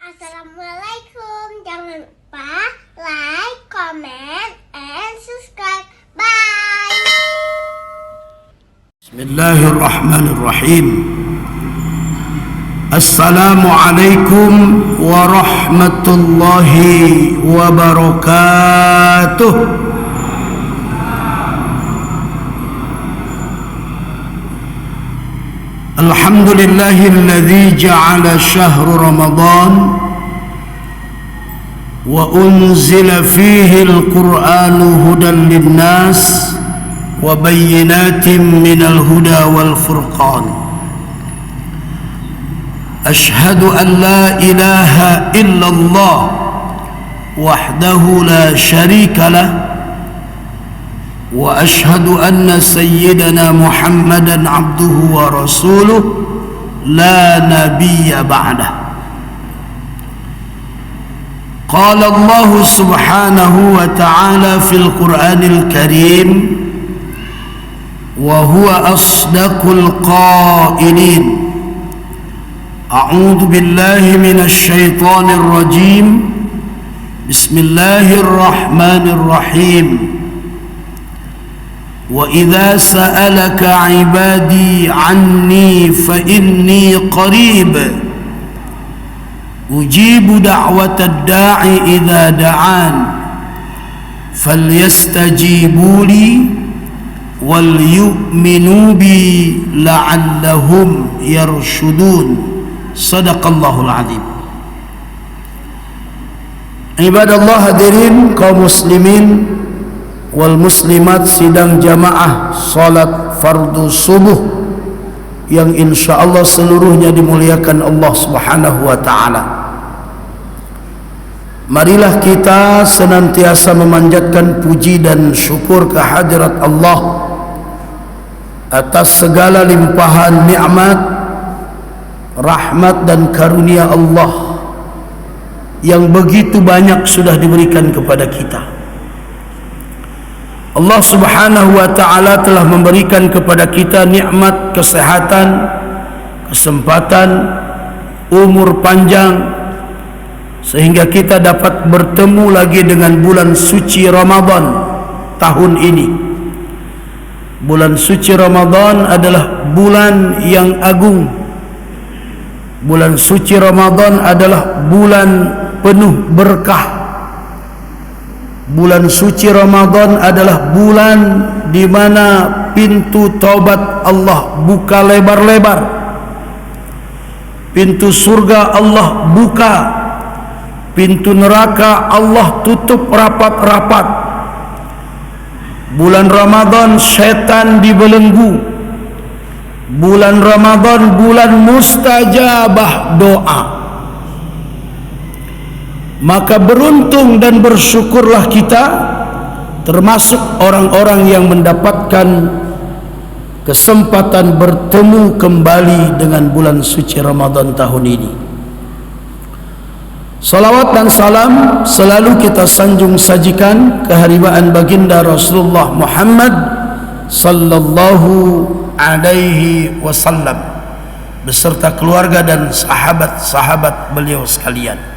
Assalamualaikum. Jangan lupa like, comment, and subscribe. Bye. Bismillahirrahmanirrahim. Assalamualaikum warahmatullahi wabarakatuh. Alhamdulillahilladzi ja'ala syahra Ramadan wa unzila fihi al-Qur'anu hudan lin-nas wa bayyinatin minal huda wal furqan. Ashhadu an la ilaha illallah wahdahu la syarika lah wa ashhadu anna sayyidana Muhammadan abduhu wa rasuluh la nabiyya ba'dah. Qala Allah subhanahu wa ta'ala fil Qur'anil Karim wa huwa asdaqul qailin. A'udzu billahi minasy syaithanir rajim. Bismillahirrahmanirrahim. وَإِذَا سَأَلَكَ عِبَادِي عَنِّي فَإِنِّي قَرِيبٌ أُجِيبُ دَعْوَةَ الدَّاعِ إِذَا دَعَانِ فَلْيَسْتَجِيبُوا لِي وَلْيُؤْمِنُوا بِي لَعَلَّهُمْ يَرْشُدُونَ. Sadaqallahul azim. Ibadallah, hadirin kaum muslimin wal muslimat, sidang jamaah salat fardu subuh yang insyaallah seluruhnya dimuliakan Allah Subhanahu wa taala. Marilah kita senantiasa memanjatkan puji dan syukur kehadirat Allah atas segala limpahan nikmat, rahmat dan karunia Allah yang begitu banyak sudah diberikan kepada kita. Allah Subhanahu wa ta'ala telah memberikan kepada kita nikmat kesehatan, kesempatan, umur panjang, sehingga kita dapat bertemu lagi dengan bulan suci Ramadan tahun ini. Bulan suci Ramadan adalah bulan yang agung. Bulan suci Ramadan adalah bulan penuh berkah. Bulan suci Ramadan adalah bulan di mana pintu taubat Allah buka lebar-lebar, pintu surga Allah buka, pintu neraka Allah tutup rapat-rapat. Bulan Ramadan setan dibelenggu. Bulan Ramadan bulan mustajabah doa. Maka beruntung dan bersyukurlah kita termasuk orang-orang yang mendapatkan kesempatan bertemu kembali dengan bulan suci Ramadan tahun ini. Salawat dan salam selalu kita sanjung sajikan kehadiran baginda Rasulullah Muhammad sallallahu alaihi wasallam beserta keluarga dan sahabat-sahabat beliau sekalian.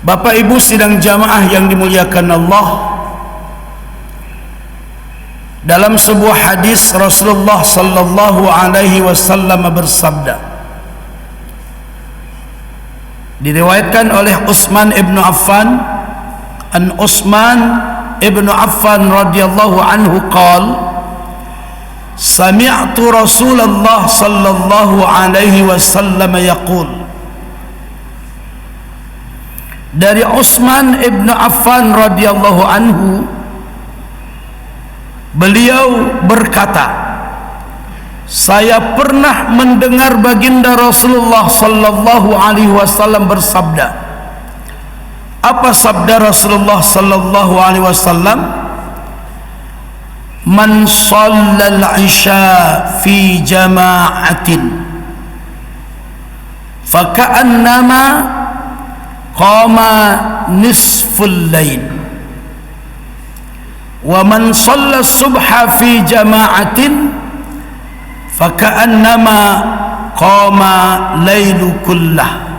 Bapak Ibu sidang jamaah yang dimuliakan Allah, dalam sebuah hadis Rasulullah sallallahu alaihi wasallam bersabda, diriwayatkan oleh Utsman ibn Affan, an Utsman ibn Affan radhiyallahu anhu qala, sami'tu Rasulullah sallallahu alaihi wasallam yaqul. Dari Utsman ibn Affan radhiyallahu anhu, beliau berkata, saya pernah mendengar baginda Rasulullah sallallahu alaihi wasallam bersabda. Apa sabda Rasulullah sallallahu alaihi wasallam? Man shallal isya fi jama'atin faka'annama qama nisful lail wa man shalla subha fi jama'atin faka'annama qama lailu kullah.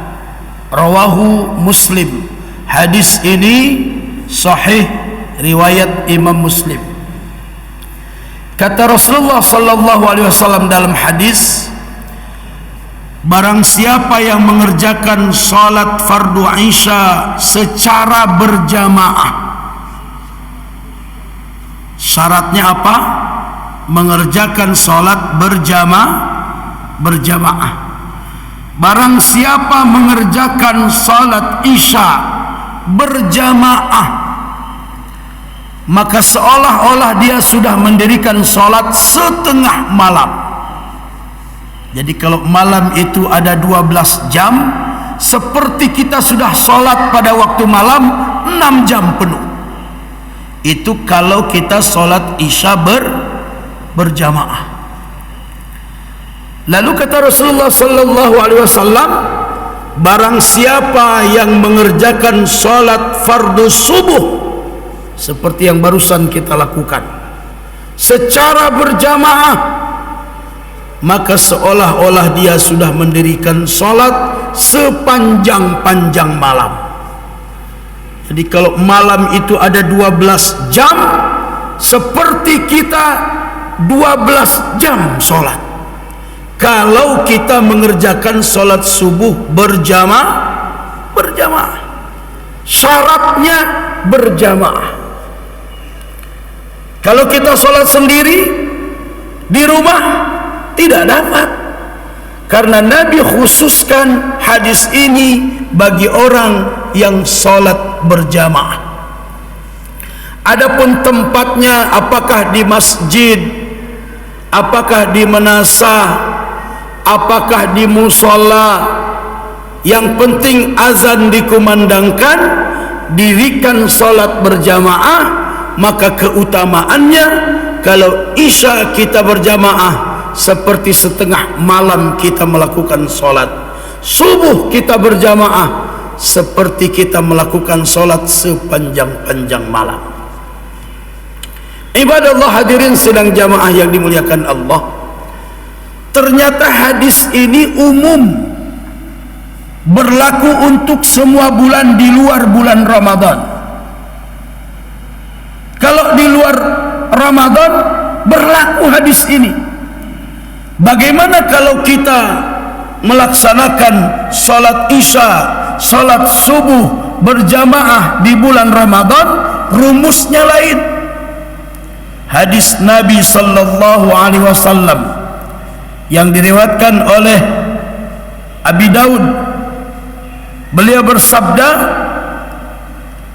Rawahu Muslim. Hadis ini sahih riwayat Imam Muslim. Kata Rasulullah sallallahu alaihi wasallam dalam hadis, barang siapa yang mengerjakan salat fardu Isya secara berjamaah. Syaratnya apa? Mengerjakan salat berjamaah. Barang siapa mengerjakan salat Isya berjamaah, maka seolah-olah dia sudah mendirikan salat setengah malam. Jadi kalau malam itu ada 12 jam, seperti kita sudah salat pada waktu malam 6 jam penuh. Itu kalau kita salat Isya berjamaah. Lalu kata Rasulullah sallallahu alaihi wasallam, barang siapa yang mengerjakan salat fardu subuh seperti yang barusan kita lakukan secara berjamaah, maka seolah-olah dia sudah mendirikan salat sepanjang-panjang malam. Jadi kalau malam itu ada 12 jam, seperti kita 12 jam salat. Kalau kita mengerjakan salat subuh berjamaah, syaratnya berjamaah. Kalau kita salat sendiri di rumah tidak dapat, karena Nabi khususkan hadis ini bagi orang yang salat berjamaah. Adapun tempatnya, apakah di masjid, apakah di manasah, apakah di musola, yang penting azan dikumandangkan, dirikan salat berjamaah, maka keutamaannya kalau Isya kita berjamaah seperti setengah malam kita melakukan salat, subuh kita berjamaah seperti kita melakukan salat sepanjang-panjang malam. Ibadallah hadirin sidang jamaah yang dimuliakan Allah, ternyata hadis ini umum, berlaku untuk semua bulan di luar bulan Ramadan. Kalau di luar Ramadan berlaku hadis ini. Bagaimana kalau kita melaksanakan salat Isya, salat subuh berjamaah di bulan Ramadan? Rumusnya lain. Hadis Nabi sallallahu alaihi wasallam yang diriwayatkan oleh Abi Daud, beliau bersabda,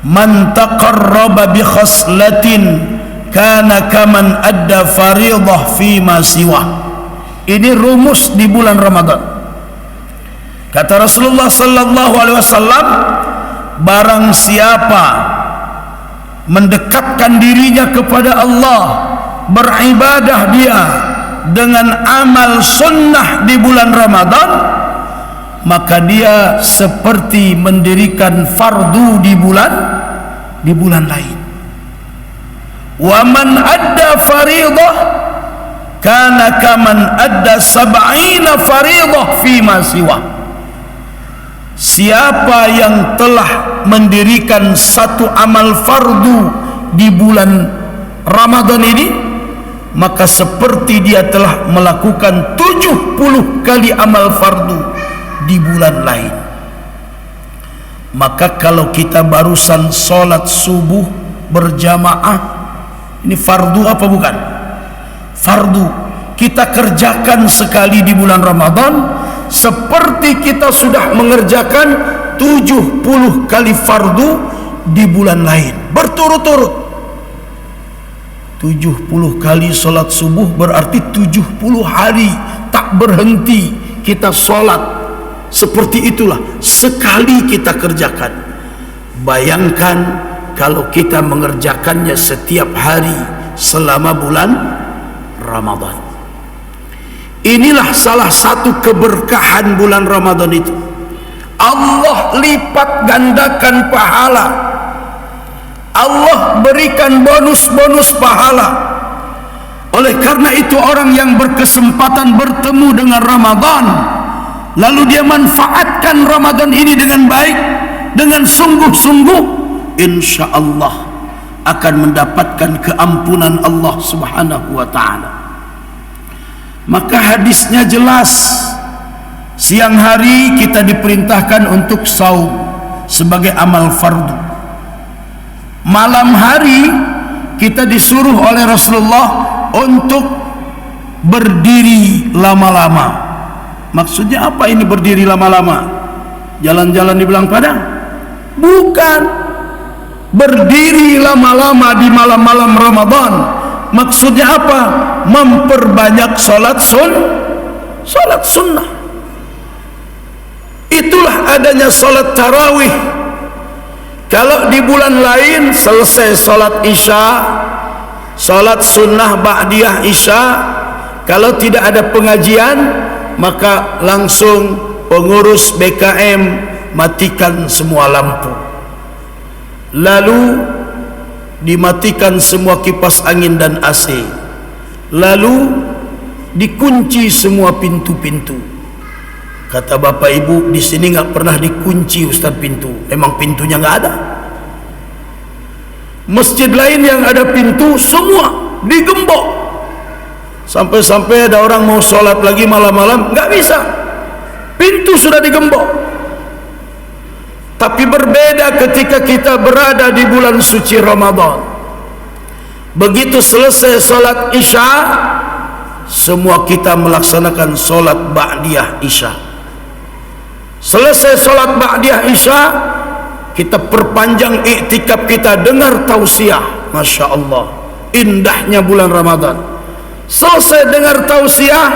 man taqarraba bi khaslatin kana kaman adda fariidah fi ma siwa. Ini rumus di bulan Ramadan. Kata Rasulullah sallallahu alaihi wasallam, barang siapa mendekatkan dirinya kepada Allah, beribadah dia dengan amal sunnah di bulan Ramadan, maka dia seperti mendirikan fardu di bulan lain. Wa man adda fariidah kana kaman adda 70 fariidah fi ma siwa. Siapa yang telah mendirikan satu amal fardu di bulan Ramadan ini, maka seperti dia telah melakukan 70 kali amal fardu di bulan lain. Maka kalau kita barusan sholat subuh berjamaah, ini fardu apa bukan? Fardu. Kita kerjakan sekali di bulan Ramadan, seperti kita sudah mengerjakan 70 kali fardu di bulan lain berturut-turut. 70 kali sholat subuh berarti 70 hari tak berhenti kita sholat. Seperti itulah sekali kita kerjakan. Bayangkan kalau kita mengerjakannya setiap hari selama bulan Ramadan. Inilah salah satu keberkahan bulan Ramadan itu. Allah lipat gandakan pahala. Allah berikan bonus-bonus pahala. Oleh karena itu orang yang berkesempatan bertemu dengan Ramadan, lalu dia manfaatkan Ramadan ini dengan baik, dengan sungguh-sungguh, insya Allah akan mendapatkan keampunan Allah Subhanahu wa ta'ala. Maka hadisnya jelas, siang hari kita diperintahkan untuk saum sebagai amal fardu. Malam hari kita disuruh oleh Rasulullah untuk berdiri lama-lama. Maksudnya apa ini berdiri lama-lama? Jalan-jalan di belang padang? Bukan. Berdiri lama-lama di malam-malam Ramadan, maksudnya apa? Memperbanyak salat sunnah. Itulah adanya salat tarawih. Kalau di bulan lain selesai salat isya, salat sunnah ba'diyah isya, kalau tidak ada pengajian, maka langsung pengurus BKM matikan semua lampu, lalu dimatikan semua kipas angin dan AC, lalu dikunci semua pintu-pintu. Kata bapak ibu, di sini nggak pernah dikunci Ustaz pintu, memang pintunya nggak ada. Masjid lain yang ada pintu semua digembok. Sampai-sampai ada orang mau sholat lagi malam-malam, nggak bisa, pintu sudah digembok. Tapi berbeda ketika kita berada di bulan suci Ramadan. Begitu selesai sholat isya, semua kita melaksanakan sholat ba'diyah isya. Selesai sholat ba'diyah isya, kita perpanjang iktikaf kita, dengar tausiah. Masya Allah, indahnya bulan Ramadan. Selesai dengar tausiah,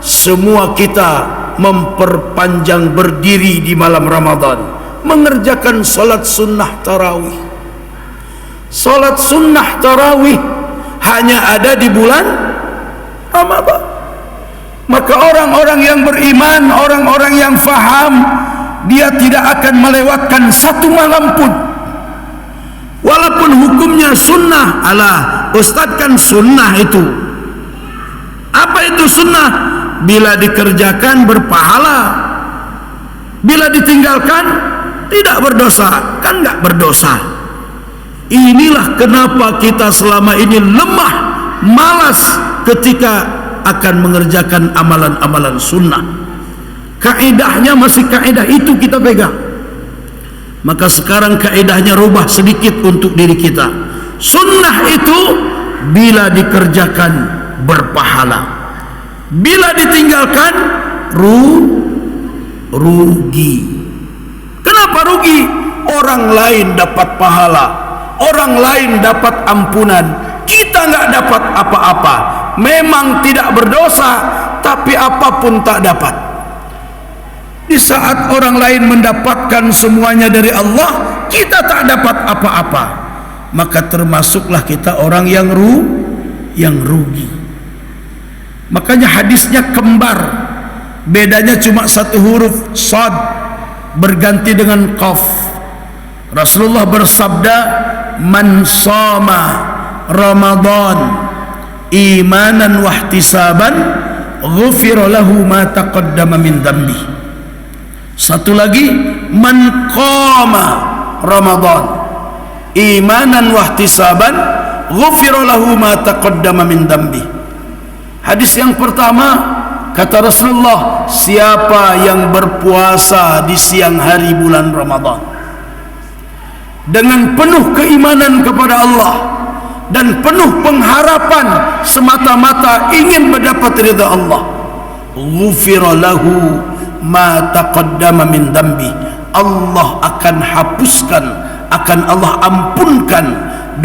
semua kita memperpanjang berdiri di malam Ramadan, mengerjakan salat sunnah tarawih. Salat sunnah tarawih hanya ada di bulan Ramadan. Maka orang-orang yang beriman, orang-orang yang faham, dia tidak akan melewatkan satu malam pun, walaupun hukumnya sunnah. Alah, Ustaz kan sunnah itu. Apa itu sunnah? Bila dikerjakan berpahala, bila ditinggalkan tidak berdosa. Kan nggak berdosa. Inilah kenapa kita selama ini lemah, malas ketika akan mengerjakan amalan-amalan sunnah. Kaedahnya masih kaedah itu kita pegang. Maka sekarang kaedahnya rubah sedikit untuk diri kita. Sunnah itu bila dikerjakan berpahala, bila ditinggalkan rugi. Kenapa rugi? Orang lain dapat pahala, orang lain dapat ampunan, kita nggak dapat apa-apa. Memang tidak berdosa, tapi apapun tak dapat. Di saat orang lain mendapatkan semuanya dari Allah, kita tak dapat apa-apa, maka termasuklah kita orang yang rugi. Makanya hadisnya kembar, bedanya cuma satu huruf, sad berganti dengan qaf. Rasulullah bersabda, man shoma Ramadan imanan wahtisaban ghufira lahu ma taqaddama min dhanbi. Satu lagi, man qama Ramadan imanan wahtisaban ghufira lahu ma taqaddama min dhanbi. Hadis yang pertama, kata Rasulullah, siapa yang berpuasa di siang hari bulan Ramadan dengan penuh keimanan kepada Allah dan penuh pengharapan semata-mata ingin mendapat ridha Allah, ghufira lahu ma taqaddama min dhanbi. Allah akan hapuskan, akan Allah ampunkan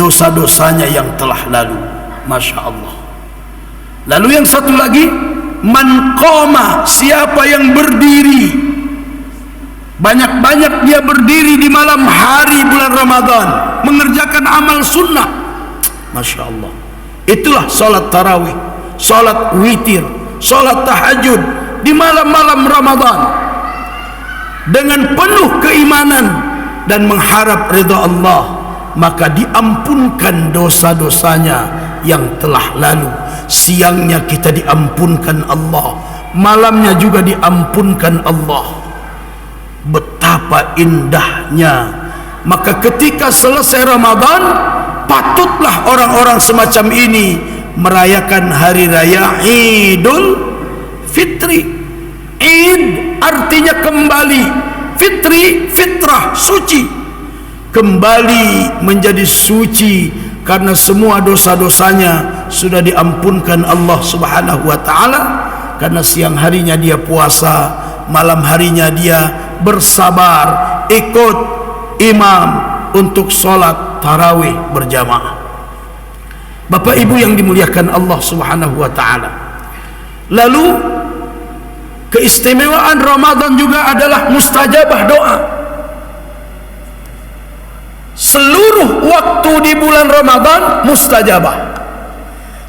dosa-dosanya yang telah lalu. Masya Allah. Lalu yang satu lagi, man qama, siapa yang berdiri, banyak-banyak dia berdiri di malam hari bulan Ramadan mengerjakan amal sunnah. Masya Allah. Itulah salat tarawih, salat witir, salat tahajud di malam-malam Ramadan dengan penuh keimanan dan mengharap ridha Allah, maka diampunkan dosa-dosanya yang telah lalu. Siangnya kita diampunkan Allah, malamnya juga diampunkan Allah. Betapa indahnya. Maka ketika selesai Ramadan, patutlah orang-orang semacam ini merayakan hari raya Idul Fitri. Id artinya kembali, fitri, fitrah, suci. Kembali menjadi suci karena semua dosa-dosanya sudah diampunkan Allah Subhanahu wa taala, karena siang harinya dia puasa, malam harinya dia bersabar ikut imam untuk sholat tarawih berjamaah. Bapak Ibu yang dimuliakan Allah Subhanahu wa taala. Lalu keistimewaan Ramadan juga adalah mustajabah doa. Seluruh waktu di bulan Ramadan mustajabah.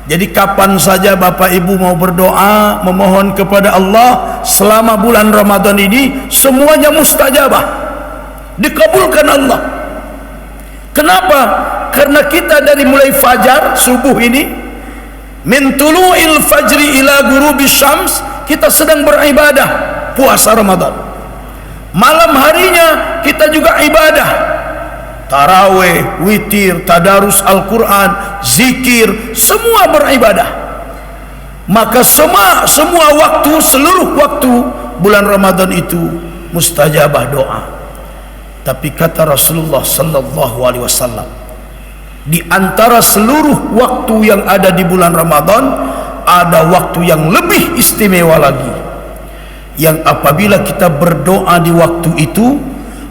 Jadi kapan saja Bapak Ibu mau berdoa, memohon kepada Allah selama bulan Ramadan ini, semuanya mustajabah, dikabulkan Allah. Kenapa? Karena kita dari mulai fajar subuh ini, min tulu'il fajri ila ghurubis syams, kita sedang beribadah puasa Ramadan. Malam harinya kita juga ibadah, tarawih, witir, tadarus Al-Quran, zikir, semua beribadah. Maka semua waktu, seluruh waktu bulan Ramadan itu mustajabah doa. Tapi kata Rasulullah sallallahu alaihi wasallam, di antara seluruh waktu yang ada di bulan Ramadan, ada waktu yang lebih istimewa lagi, yang apabila kita berdoa di waktu itu,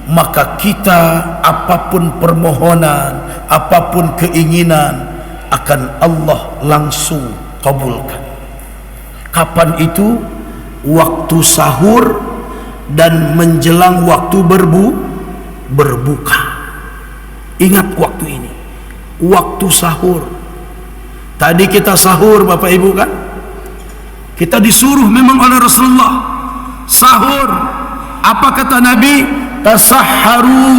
maka kita apapun permohonan, apapun keinginan, akan Allah langsung kabulkan. Kapan itu? Waktu sahur dan menjelang waktu berbuka. Ingat waktu ini, waktu sahur. Tadi kita sahur Bapak Ibu kan? Kita disuruh memang oleh Rasulullah sahur. Apa kata Nabi? Tasahharu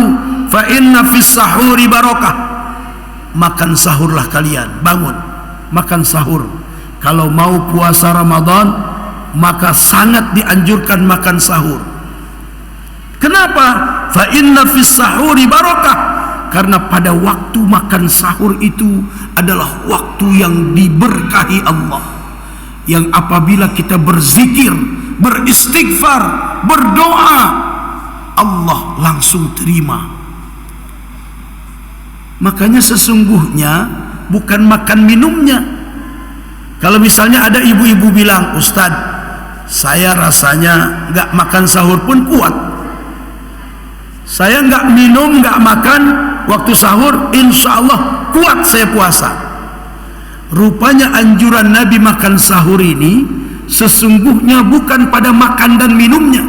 fa inna fis sahuri barakah. Makan sahurlah kalian, bangun makan sahur. Kalau mau puasa Ramadan, maka sangat dianjurkan makan sahur. Kenapa? Fa inna fis sahuri barakah. Karena pada waktu makan sahur itu adalah waktu yang diberkahi Allah, yang apabila kita berzikir, beristighfar, berdoa, Allah langsung terima. Makanya sesungguhnya bukan makan minumnya. Kalau misalnya ada ibu-ibu bilang, Ustaz, saya rasanya nggak makan sahur pun kuat, saya nggak minum, nggak makan waktu sahur, insya Allah kuat saya puasa. Rupanya anjuran Nabi makan sahur ini sesungguhnya bukan pada makan dan minumnya.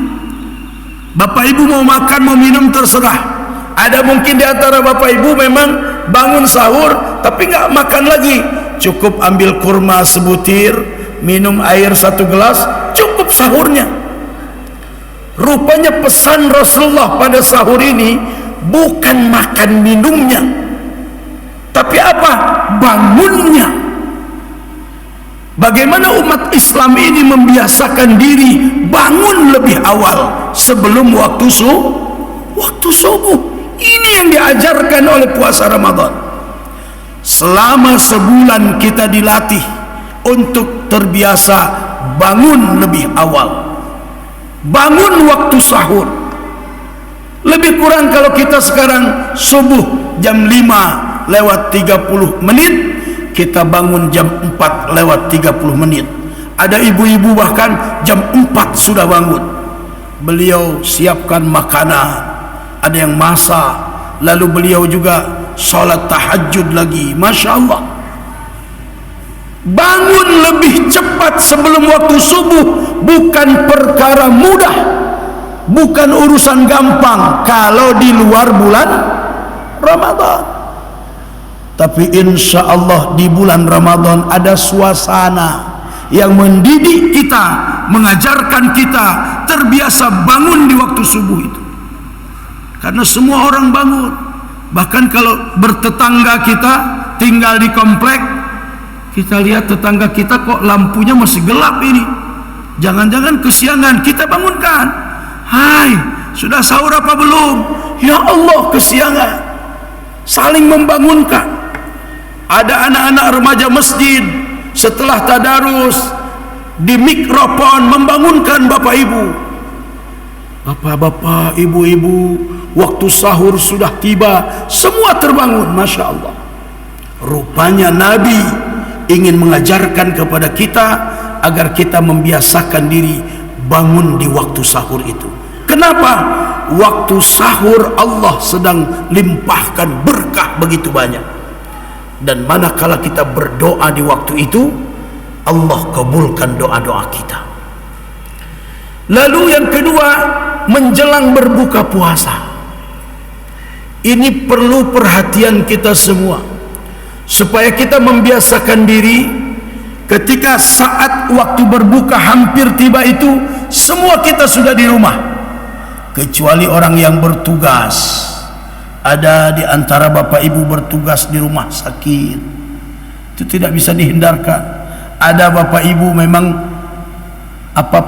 Bapak Ibu mau makan mau minum terserah. Ada mungkin di antara Bapak Ibu memang bangun sahur tapi nggak makan lagi, cukup ambil kurma sebutir, minum air 1 gelas, cukup sahurnya. Rupanya pesan Rasulullah pada sahur ini bukan makan minumnya, tapi apa? Bangunnya. Bagaimana umat Islam ini membiasakan diri bangun lebih awal sebelum waktu subuh. Ini yang diajarkan oleh puasa Ramadan. Selama sebulan kita dilatih untuk terbiasa bangun lebih awal, bangun waktu sahur. Lebih kurang kalau kita sekarang subuh jam 5:30, kita bangun jam 4:30. Ada ibu-ibu bahkan jam 4 sudah bangun. Beliau siapkan makanan, ada yang masak, lalu beliau juga sholat tahajud lagi. Masya Allah, bangun lebih cepat sebelum waktu subuh bukan perkara mudah, bukan urusan gampang kalau di luar bulan Ramadan. Tapi insya Allah di bulan Ramadan ada suasana yang mendidik kita, mengajarkan kita terbiasa bangun di waktu subuh itu. Karena semua orang bangun. Bahkan kalau bertetangga kita tinggal di komplek, kita lihat tetangga kita kok lampunya masih gelap ini, Jangan-jangan kesiangan, kita bangunkan. Hai, sudah sahur apa belum? Ya Allah, kesiangan. Saling membangunkan. Ada anak-anak remaja masjid setelah tadarus di mikrofon membangunkan bapak ibu. Bapak-bapak, ibu-ibu, waktu sahur sudah tiba. Semua terbangun, Masya Allah. Rupanya Nabi ingin mengajarkan kepada kita agar kita membiasakan diri bangun di waktu sahur itu. Kenapa? Waktu sahur Allah sedang limpahkan berkah begitu banyak. Dan manakala kita berdoa di waktu itu, Allah kabulkan doa-doa kita. Lalu yang kedua, menjelang berbuka puasa. Ini perlu perhatian kita semua, supaya kita membiasakan diri. Ketika saat waktu berbuka hampir tiba itu, semua kita sudah di rumah, kecuali orang yang bertugas. Ada di antara bapak ibu bertugas di rumah sakit, itu tidak bisa dihindarkan. Ada bapak ibu memang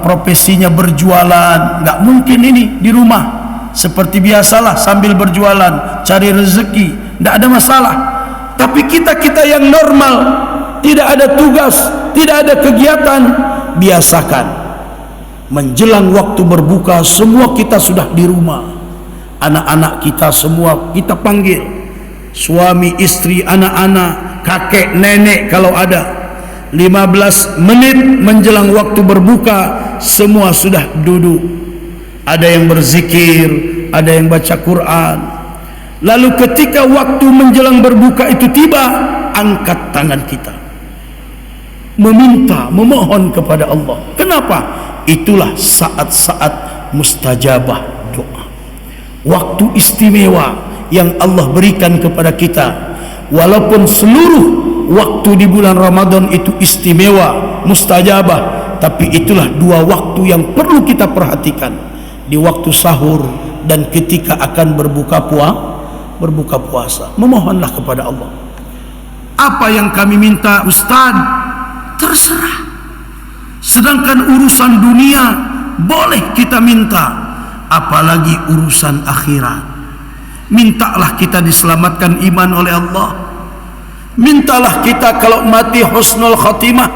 profesinya berjualan, nggak mungkin ini di rumah. Seperti biasalah sambil berjualan cari rezeki, tidak ada masalah. Tapi kita yang normal, tidak ada tugas, tidak ada kegiatan, biasakan menjelang waktu berbuka semua kita sudah di rumah. Anak-anak kita semua kita panggil, suami, istri, anak-anak, kakek, nenek kalau ada. 15 menit menjelang waktu berbuka semua sudah duduk. Ada yang berzikir, ada yang baca Quran. Lalu ketika waktu menjelang berbuka itu tiba, angkat tangan kita, meminta, memohon kepada Allah. Kenapa? Itulah saat-saat mustajabah doa. Waktu istimewa yang Allah berikan kepada kita. Walaupun seluruh waktu di bulan Ramadan itu istimewa, mustajabah, tapi itulah dua waktu yang perlu kita perhatikan, di waktu sahur dan ketika akan berbuka puasa. Memohonlah kepada Allah. Apa yang kami minta, Ustaz? Terserah. Sedangkan urusan dunia boleh kita minta, apalagi urusan akhirat. Mintalah kita diselamatkan iman oleh Allah. Mintalah kita kalau mati husnul khatimah.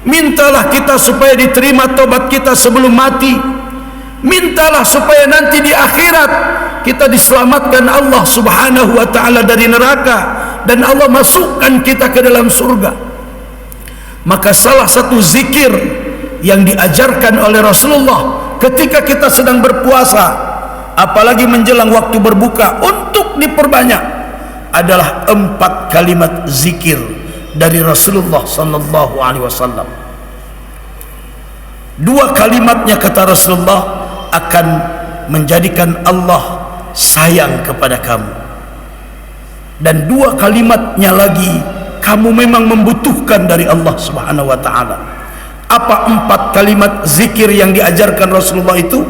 Mintalah kita supaya diterima tobat kita sebelum mati. Mintalah supaya nanti di akhirat kita diselamatkan Allah subhanahu wa ta'ala dari neraka, dan Allah masukkan kita ke dalam surga. Maka salah satu zikir yang diajarkan oleh Rasulullah ketika kita sedang berpuasa, apalagi menjelang waktu berbuka, untuk diperbanyak adalah 4 kalimat zikir dari Rasulullah sallallahu alaihi wasallam. 2 kalimatnya kata Rasulullah akan menjadikan Allah sayang kepada kamu, dan 2 kalimatnya lagi kamu memang membutuhkan dari Allah subhanahu wa ta'ala. Apa 4 kalimat zikir yang diajarkan Rasulullah itu?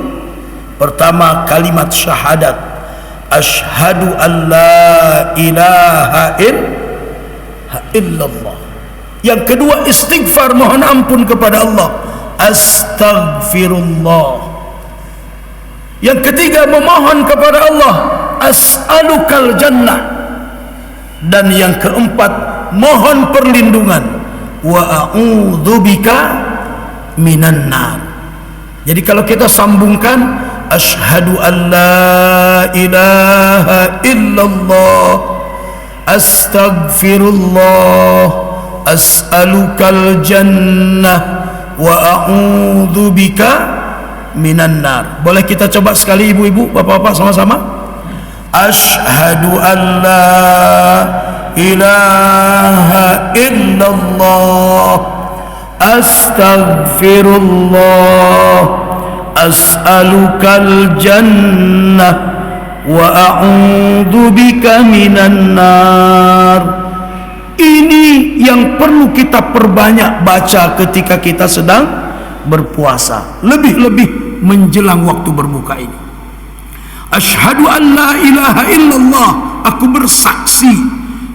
Pertama, kalimat syahadat, asyhadu an la ilaha illallah. Yang kedua, istighfar, mohon ampun kepada Allah, astaghfirullah. Yang ketiga, memohon kepada Allah, as'alukal jannah. Dan yang keempat, mohon perlindungan, wa a'udzubika minan nar. Jadi kalau kita sambungkan, asyhadu an la ilaha illallah, astaghfirullah, as'alukal jannah, wa a'udzubika minan nar. Boleh kita coba sekali ibu-ibu, bapak-bapak sama-sama? Asyhadu an la ilaha illallah, astaghfirullah, as'alukal jannah, wa a'udzubika minan nar. Ini yang perlu kita perbanyak baca ketika kita sedang berpuasa, lebih-lebih menjelang waktu berbuka ini. Asyhadu an la ilaha illallah, aku bersaksi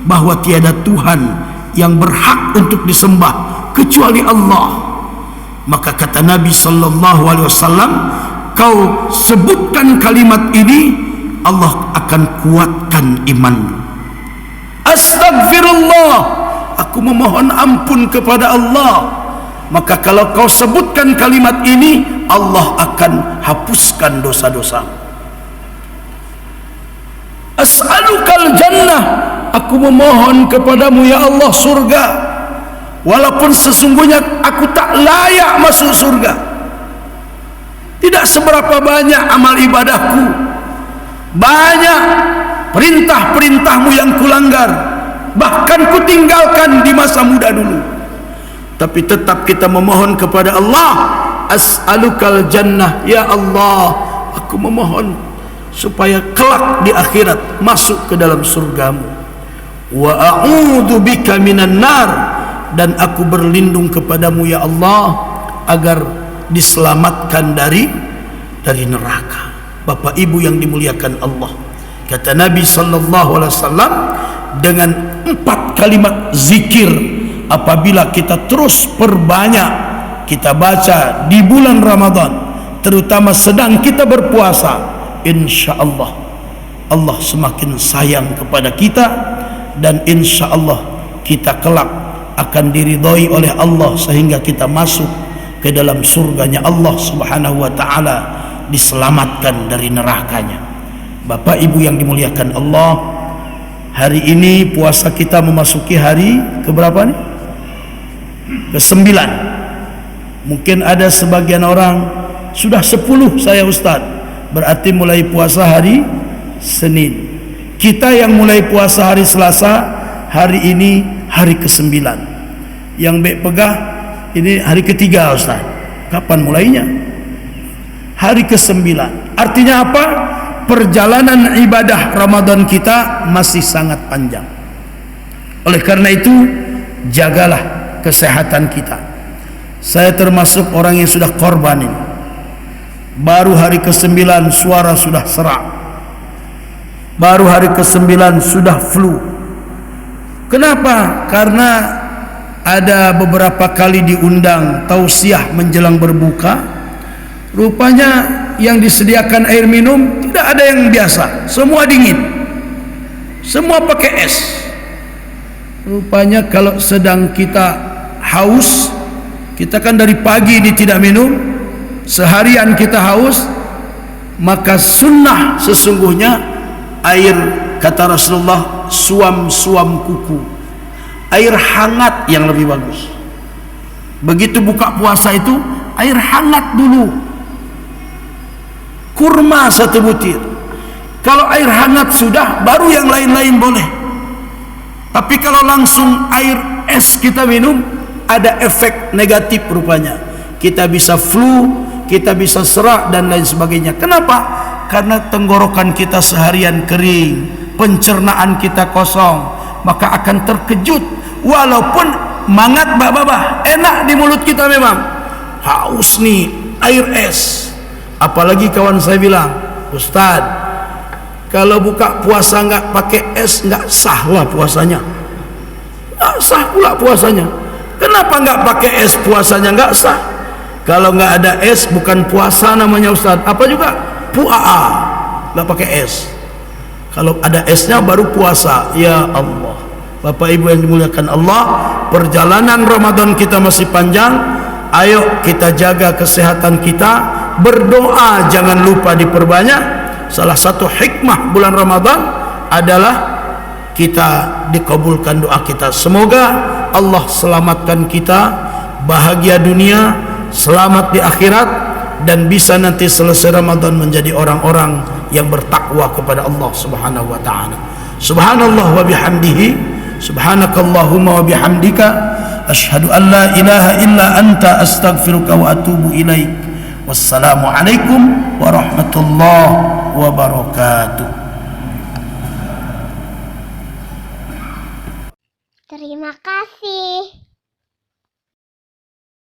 bahwa tiada Tuhan yang berhak untuk disembah kecuali Allah. Maka kata Nabi sallallahu alaihi wasallam, kau sebutkan kalimat ini, Allah akan kuatkan imanmu. Astagfirullah, aku memohon ampun kepada Allah. Maka kalau kau sebutkan kalimat ini, Allah akan hapuskan dosa-dosa. As'alukal jannah, aku memohon kepadamu ya Allah surga, walaupun sesungguhnya aku tak layak masuk surga. Tidak seberapa banyak amal ibadahku, banyak perintah-perintahmu yang kulanggar, bahkan kutinggalkan di masa muda dulu, tapi tetap kita memohon kepada Allah. As'alukal jannah, ya Allah, aku memohon supaya kelak di akhirat masuk ke dalam surgamu. Wa a'udzu bika minan nar, dan aku berlindung kepadamu ya Allah agar diselamatkan dari neraka. Bapak Ibu yang dimuliakan Allah, kata Nabi sallallahu alaihi wasallam, dengan 4 kalimat zikir apabila kita terus perbanyak kita baca di bulan Ramadan, terutama sedang kita berpuasa, insya Allah Allah semakin sayang kepada kita, dan insya Allah kita kelak akan diridhoi oleh Allah sehingga kita masuk ke dalam surganya Allah subhanahu wa ta'ala, diselamatkan dari nerakanya. Bapak Ibu yang dimuliakan Allah, hari ini puasa kita memasuki hari keberapa nih? Ke-9. Mungkin ada sebagian orang sudah 10 saya Ustaz, berarti mulai puasa hari Senin. Kita yang mulai puasa hari Selasa, hari ini hari ke-9. Yang Bek Pegah ini hari ke-3 Ustaz. Kapan mulainya? Hari ke-9. Artinya apa? Perjalanan ibadah Ramadan kita masih sangat panjang. Oleh karena itu, jagalah kesehatan kita. Saya termasuk orang yang sudah korban ini. Baru hari ke-9 suara sudah serak. Baru hari ke-9 sudah flu. Kenapa? Karena ada beberapa kali diundang tausiah menjelang berbuka. Rupanya yang disediakan air minum tidak ada yang biasa, semua dingin, semua pakai es. Rupanya kalau sedang kita haus, kita kan dari pagi ini tidak minum, seharian kita haus, maka sunnah sesungguhnya air, kata Rasulullah, suam-suam kuku, air hangat yang lebih bagus. Begitu buka puasa itu air hangat dulu, kurma 1 butir. Kalau air hangat sudah, baru yang lain-lain boleh. Tapi kalau langsung air es kita minum, ada efek negatif rupanya. Kita bisa flu, kita bisa serak dan lain sebagainya. Kenapa? Karena tenggorokan kita seharian kering, pencernaan kita kosong, maka akan terkejut. Walaupun mangat babah, enak di mulut kita memang, haus nih air es. Apalagi kawan saya bilang, Ustaz, kalau buka puasa nggak pakai es nggak sah lah puasanya. Nggak sah pula puasanya. Kenapa nggak pakai es puasanya nggak sah? Kalau nggak ada es bukan puasa namanya Ustaz. Apa juga? Puaa, nggak pakai es. Kalau ada esnya baru puasa. Ya Allah, Bapak Ibu yang dimuliakan Allah, perjalanan Ramadan kita masih panjang. Ayo kita jaga kesehatan kita, berdoa jangan lupa diperbanyak. Salah satu hikmah bulan Ramadan adalah kita dikabulkan doa kita. Semoga Allah selamatkan kita, bahagia dunia, selamat di akhirat, dan bisa nanti selesai Ramadan menjadi orang-orang yang bertakwa kepada Allah Subhanahu wa taala. Subhanallah wa bihamdihi, subhanakallahumma wa bihamdika, asyhadu an la ilaha illa anta, astaghfiruka wa atubu ilaik. Wassalamualaikum warahmatullahi wabarakatuh. Terima kasih.